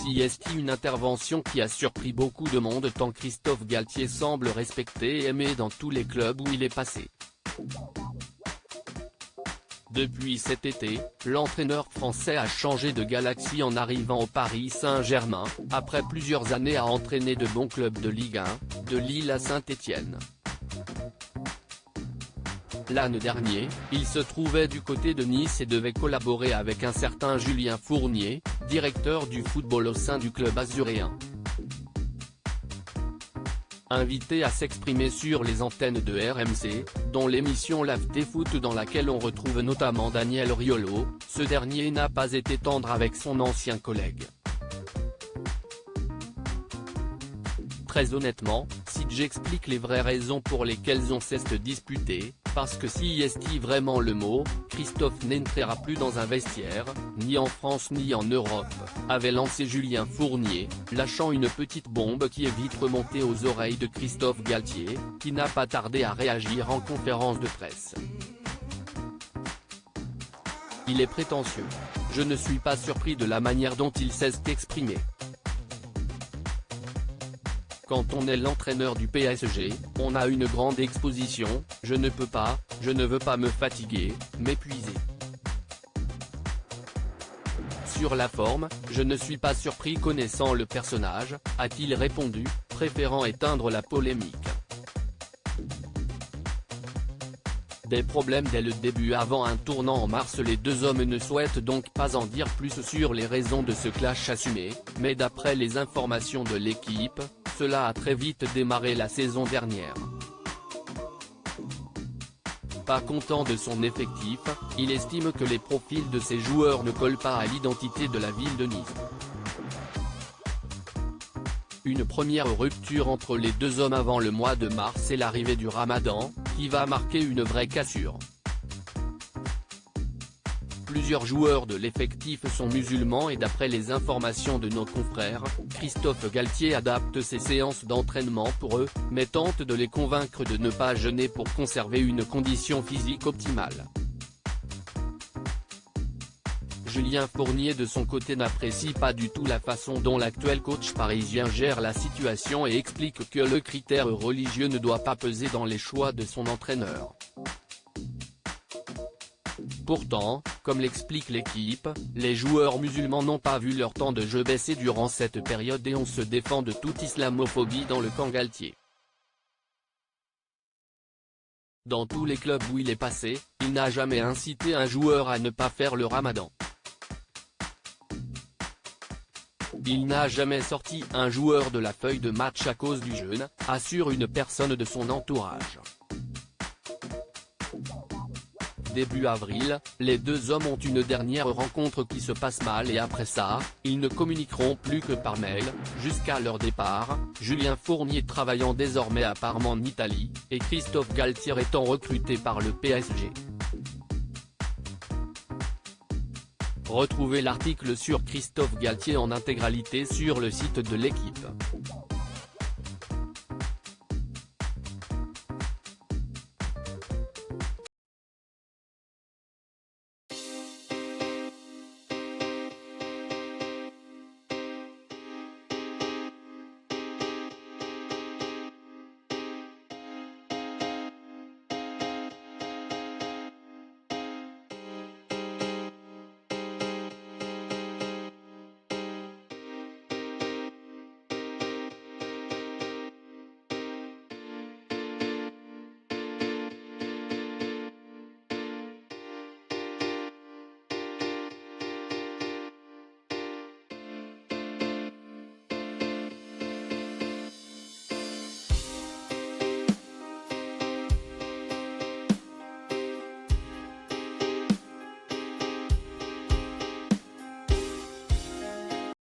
Galaxy Est une intervention qui a surpris beaucoup de monde tant Christophe Galtier semble respecté et aimé dans tous les clubs où il est passé. Depuis cet été, l'entraîneur français a changé de Galaxy en arrivant au Paris Saint-Germain, après plusieurs années à entraîner de bons clubs de Ligue 1, de Lille à Saint-Étienne. L'an dernier, il se trouvait du côté de Nice et devait collaborer avec un certain Julien Fournier, directeur du football au sein du club azuréen. Invité à s'exprimer sur les antennes de RMC, dont l'émission l'AFT Foot dans laquelle on retrouve notamment Daniel Riolo, ce dernier n'a pas été tendre avec son ancien collègue. Très honnêtement, si j'explique les vraies raisons pour lesquelles on cesse de disputer, parce que si est vraiment le mot, Christophe n'entrera plus dans un vestiaire, ni en France ni en Europe, avait lancé Julien Fournier, lâchant une petite bombe qui est vite remontée aux oreilles de Christophe Galtier, qui n'a pas tardé à réagir en conférence de presse. Il est prétentieux. Je ne suis pas surpris de la manière dont il s'est exprimé. Quand on est l'entraîneur du PSG, on a une grande exposition, je ne veux pas me fatiguer, m'épuiser. Sur la forme, je ne suis pas surpris connaissant le personnage, a-t-il répondu, préférant éteindre la polémique. Des problèmes dès le début avant un tournant en mars. Les deux hommes ne souhaitent donc pas en dire plus sur les raisons de ce clash assumé, mais d'après les informations de l'équipe, cela a très vite démarré la saison dernière. Pas content de son effectif, il estime que les profils de ses joueurs ne collent pas à l'identité de la ville de Nice. Une première rupture entre les deux hommes avant le mois de mars et l'arrivée du Ramadan, qui va marquer une vraie cassure. Plusieurs joueurs de l'effectif sont musulmans et d'après les informations de nos confrères, Christophe Galtier adapte ses séances d'entraînement pour eux, mais tente de les convaincre de ne pas jeûner pour conserver une condition physique optimale. Julien Fournier de son côté n'apprécie pas du tout la façon dont l'actuel coach parisien gère la situation et explique que le critère religieux ne doit pas peser dans les choix de son entraîneur. Pourtant, comme l'explique l'équipe, les joueurs musulmans n'ont pas vu leur temps de jeu baisser durant cette période et on se défend de toute islamophobie dans le camp Galtier. Dans tous les clubs où il est passé, il n'a jamais incité un joueur à ne pas faire le Ramadan. Il n'a jamais sorti un joueur de la feuille de match à cause du jeûne, assure une personne de son entourage. Début avril, les deux hommes ont une dernière rencontre qui se passe mal et après ça, ils ne communiqueront plus que par mail, jusqu'à leur départ, Julien Fournier travaillant désormais à Parme en Italie, et Christophe Galtier étant recruté par le PSG. Retrouvez l'article sur Christophe Galtier en intégralité sur le site de l'équipe.